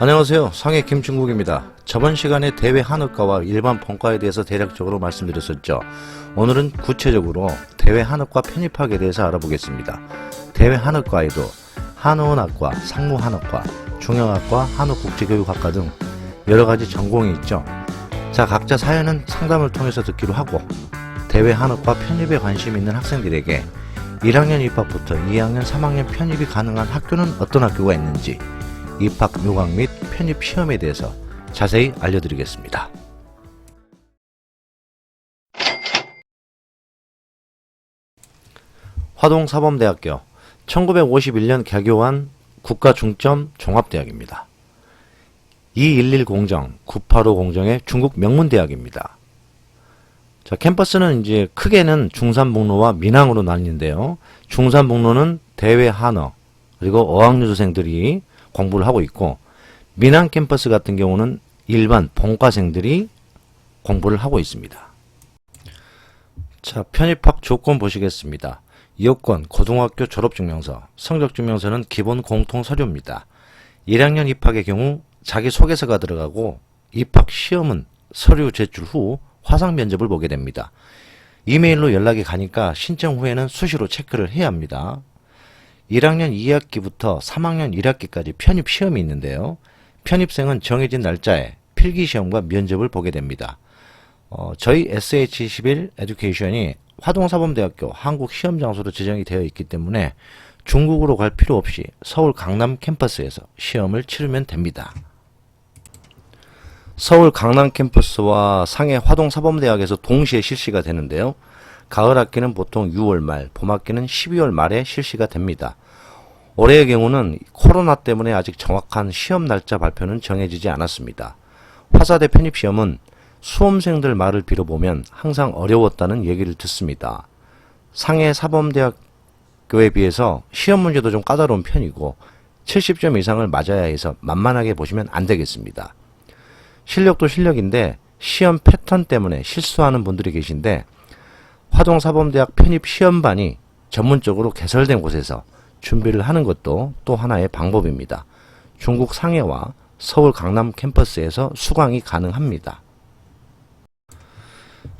안녕하세요. 상해 김충국입니다. 저번 시간에 대외 한흑과와 일반 본과에 대해서 대략적으로 말씀드렸었죠. 오늘은 구체적으로 대외 한흑과 편입학에 대해서 알아보겠습니다. 대외 한흑과에도 한의원학과, 상무한흑과, 중영학과, 한국국제교육학과 등 여러가지 전공이 있죠. 자, 각자 사연은 상담을 통해서 듣기로 하고, 대외 한흑과 편입에 관심 있는 학생들에게 1학년 입학부터 2학년, 3학년 편입이 가능한 학교는 어떤 학교가 있는지, 입학 요강 및 편입 시험에 대해서 자세히 알려드리겠습니다. 화동사범대학교 1951년 개교한 국가중점 종합대학입니다. 211 공정, 985 공정의 중국 명문대학입니다. 자, 캠퍼스는 이제 크게는 중산북로와 민항으로 나뉘는데요. 중산북로는 대외 한어 그리고 어학연수생들이 공부를 하고 있고, 민항 캠퍼스 같은 경우는 일반 본과생들이 공부를 하고 있습니다. 자, 편입학 조건 보시겠습니다. 여권, 고등학교 졸업증명서, 성적증명서는 기본 공통 서류입니다. 1학년 입학의 경우 자기소개서가 들어가고, 입학 시험은 서류 제출 후 화상 면접을 보게 됩니다. 이메일로 연락이 가니까 신청 후에는 수시로 체크를 해야 합니다. 1학년 2학기부터 3학년 1학기까지 편입 시험이 있는데요. 편입생은 정해진 날짜에 필기시험과 면접을 보게 됩니다. 저희 SH11 에듀케이션이 화동사범대학교 한국시험장소로 지정이 되어 있기 때문에 중국으로 갈 필요 없이 서울 강남 캠퍼스에서 시험을 치르면 됩니다. 서울 강남 캠퍼스와 상해 화동사범대학에서 동시에 실시가 되는데요. 가을 학기는 보통 6월 말, 봄 학기는 12월 말에 실시가 됩니다. 올해의 경우는 코로나 때문에 아직 정확한 시험 날짜 발표는 정해지지 않았습니다. 화사대 편입시험은 수험생들 말을 빌어보면 항상 어려웠다는 얘기를 듣습니다. 상해 사범대학교에 비해서 시험 문제도 좀 까다로운 편이고 70점 이상을 맞아야 해서 만만하게 보시면 안 되겠습니다. 실력도 실력인데 시험 패턴 때문에 실수하는 분들이 계신데, 화동사범대학 편입시험반이 전문적으로 개설된 곳에서 준비를 하는 것도 또 하나의 방법입니다. 중국 상해와 서울 강남 캠퍼스에서 수강이 가능합니다.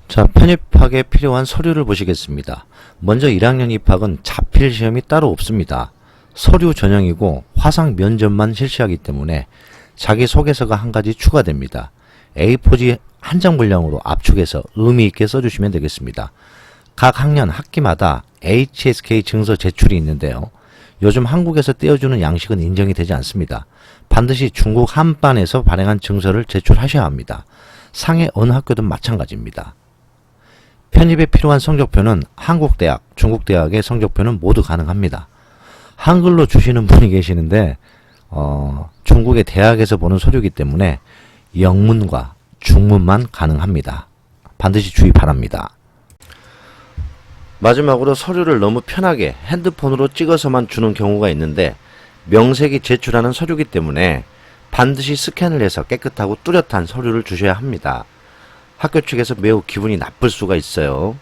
자, 편입학에 필요한 서류를 보시겠습니다. 먼저 1학년 입학은 자필 시험이 따로 없습니다. 서류 전형이고 화상 면접만 실시하기 때문에 자기소개서가 한 가지 추가됩니다. A4지 한 장 분량으로 압축해서 의미 있게 써주시면 되겠습니다. 각 학년 학기마다 HSK 증서 제출이 있는데요. 요즘 한국에서 떼어주는 양식은 인정이 되지 않습니다. 반드시 중국 한반에서 발행한 증서를 제출하셔야 합니다. 상해 어느 학교든 마찬가지입니다. 편입에 필요한 성적표는 한국대학, 중국대학의 성적표는 모두 가능합니다. 한글로 주시는 분이 계시는데 중국의 대학에서 보는 서류이기 때문에 영문과 중문만 가능합니다. 반드시 주의 바랍니다. 마지막으로 서류를 너무 편하게 핸드폰으로 찍어서만 주는 경우가 있는데, 명색이 제출하는 서류이기 때문에 반드시 스캔을 해서 깨끗하고 뚜렷한 서류를 주셔야 합니다. 학교 측에서 매우 기분이 나쁠 수가 있어요.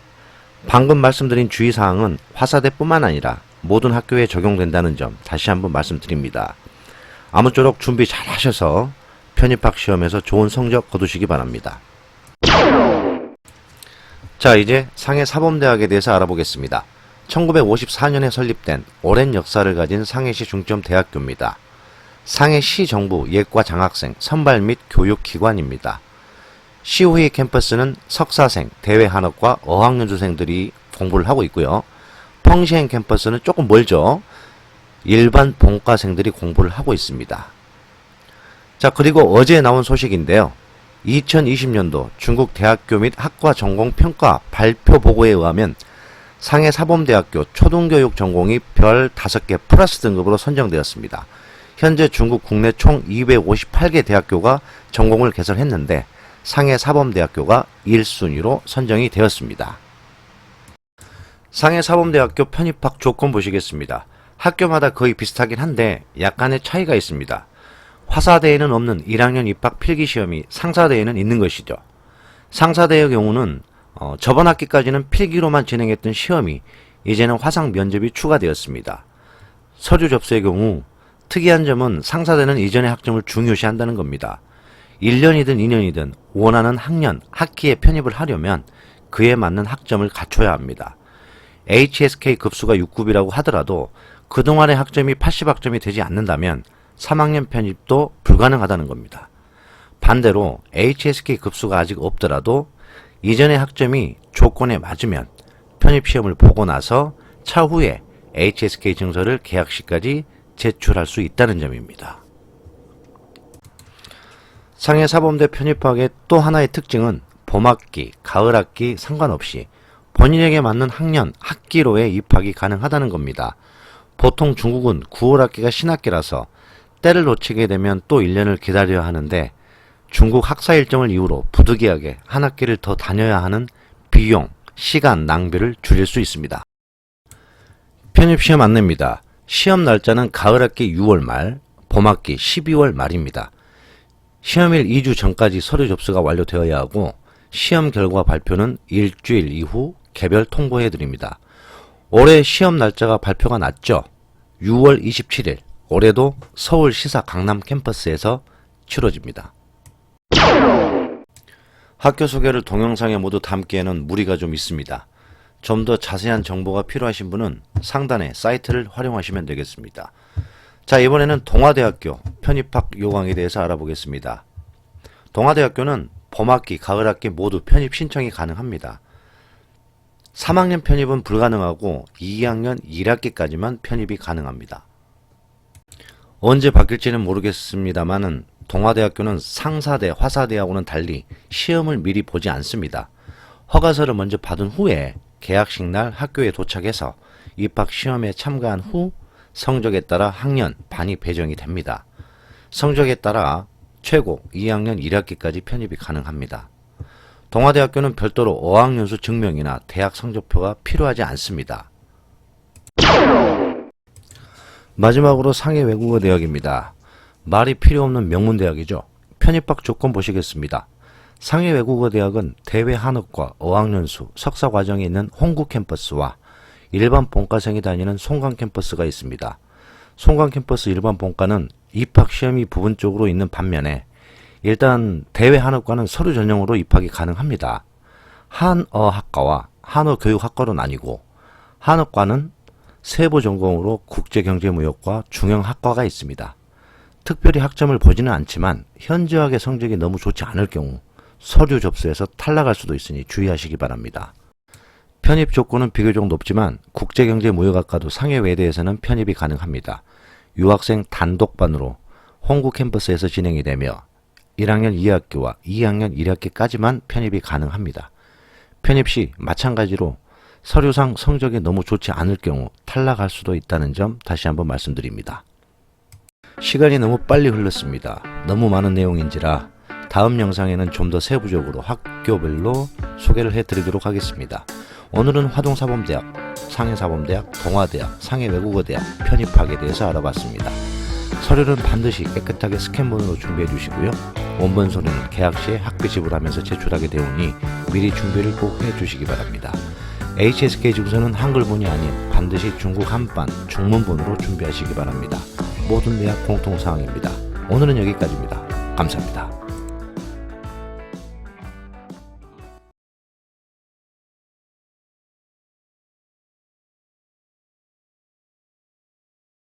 방금 말씀드린 주의사항은 화사대뿐만 아니라 모든 학교에 적용된다는 점 다시 한번 말씀드립니다. 아무쪼록 준비 잘 하셔서 편입학 시험에서 좋은 성적 거두시기 바랍니다. 자, 이제 상해 사범대학에 대해서 알아보겠습니다. 1954년에 설립된 오랜 역사를 가진 상해시 중점대학교입니다. 상해시 정부 예과 장학생 선발 및 교육기관입니다. 시후의 캠퍼스는 석사생, 대외 한학과 어학연수생들이 공부를 하고 있고요. 펑시행 캠퍼스는 조금 멀죠. 일반 본과생들이 공부를 하고 있습니다. 자, 그리고 어제 나온 소식인데요. 2020년도 중국 대학교 및 학과 전공 평가 발표 보고에 의하면 상해 사범대학교 초등교육 전공이 별 5개 플러스 등급으로 선정되었습니다. 현재 중국 국내 총 258개 대학교가 전공을 개설했는데 상해 사범대학교가 1순위로 선정이 되었습니다. 상해 사범대학교 편입학 조건 보시겠습니다. 학교마다 거의 비슷하긴 한데 약간의 차이가 있습니다. 화사대에는 없는 1학년 입학 필기시험이 상사대에는 있는 것이죠. 상사대의 경우는 저번 학기까지는 필기로만 진행했던 시험이 이제는 화상 면접이 추가되었습니다. 서류 접수의 경우 특이한 점은 상사대는 이전의 학점을 중요시한다는 겁니다. 1년이든 2년이든 원하는 학년, 학기에 편입을 하려면 그에 맞는 학점을 갖춰야 합니다. HSK 급수가 6급이라고 하더라도 그동안의 학점이 80학점이 되지 않는다면 3학년 편입도 불가능하다는 겁니다. 반대로 HSK 급수가 아직 없더라도 이전의 학점이 조건에 맞으면 편입시험을 보고 나서 차후에 HSK 증서를 개학 시까지 제출할 수 있다는 점입니다. 상해사범대 편입학의 또 하나의 특징은 봄학기, 가을학기 상관없이 본인에게 맞는 학년, 학기로의 입학이 가능하다는 겁니다. 보통 중국은 9월 학기가 신학기라서 때를 놓치게 되면 또 1년을 기다려야 하는데 중국 학사 일정을 이유로 부득이하게 한 학기를 더 다녀야 하는 비용, 시간 낭비를 줄일 수 있습니다. 편입시험 안내입니다. 시험 날짜는 가을학기 6월 말, 봄학기 12월 말입니다. 시험일 2주 전까지 서류 접수가 완료되어야 하고 시험 결과 발표는 일주일 이후 개별 통보해 드립니다. 올해 시험 날짜가 발표가 났죠. 6월 27일 올해도 서울 시사 강남 캠퍼스에서 치러집니다. 학교 소개를 동영상에 모두 담기에는 무리가 좀 있습니다. 좀 더 자세한 정보가 필요하신 분은 상단의 사이트를 활용하시면 되겠습니다. 자, 이번에는 동아대학교 편입학 요강에 대해서 알아보겠습니다. 동아대학교는 봄학기, 가을학기 모두 편입 신청이 가능합니다. 3학년 편입은 불가능하고 2학년 1학기까지만 편입이 가능합니다. 언제 바뀔지는 모르겠습니다만은 동아대학교는 상사대, 화사대하고는 달리 시험을 미리 보지 않습니다. 허가서를 먼저 받은 후에 개학식 날 학교에 도착해서 입학 시험에 참가한 후 성적에 따라 학년, 반이 배정이 됩니다. 성적에 따라 최고 2학년 1학기까지 편입이 가능합니다. 동아대학교는 별도로 어학연수 증명이나 대학 성적표가 필요하지 않습니다. 마지막으로 상해 외국어 대학입니다. 말이 필요 없는 명문대학이죠. 편입학 조건 보시겠습니다. 상해 외국어 대학은 대외 한업과 어학연수, 석사 과정에 있는 홍구 캠퍼스와 일반 본과생이 다니는 송강 캠퍼스가 있습니다. 송강 캠퍼스 일반 본과는 입학 시험이 부분적으로 있는 반면에 일단 대외 한업과는 서류 전형으로 입학이 가능합니다. 한어학과와 한어교육학과로 나뉘고 한업과는 세부 전공으로 국제경제무역과 중형학과가 있습니다. 특별히 학점을 보지는 않지만 현저하게 성적이 너무 좋지 않을 경우 서류 접수에서 탈락할 수도 있으니 주의하시기 바랍니다. 편입 조건은 비교적 높지만 국제경제무역학과도 상해외대에서는 편입이 가능합니다. 유학생 단독반으로 홍구 캠퍼스에서 진행이 되며 1학년 2학기와 2학년 1학기까지만 편입이 가능합니다. 편입 시 마찬가지로 서류상 성적이 너무 좋지 않을 경우 탈락할 수도 있다는 점 다시 한번 말씀드립니다. 시간이 너무 빨리 흘렀습니다. 너무 많은 내용인지라 다음 영상에는 좀 더 세부적으로 학교별로 소개를 해드리도록 하겠습니다. 오늘은 화동사범대학, 상해사범대학, 동아대학, 상해외국어대학 편입학에 대해서 알아봤습니다. 서류는 반드시 깨끗하게 스캔본으로 준비해 주시고요. 원본 서류는 개학 시에 학비 지불하면서 제출하게 되오니 미리 준비를 꼭 해주시기 바랍니다. HSK 증서는 한글본이 아닌 반드시 중국 한반, 중문본으로 준비하시기 바랍니다. 모든 대학 공통사항입니다. 오늘은 여기까지입니다. 감사합니다.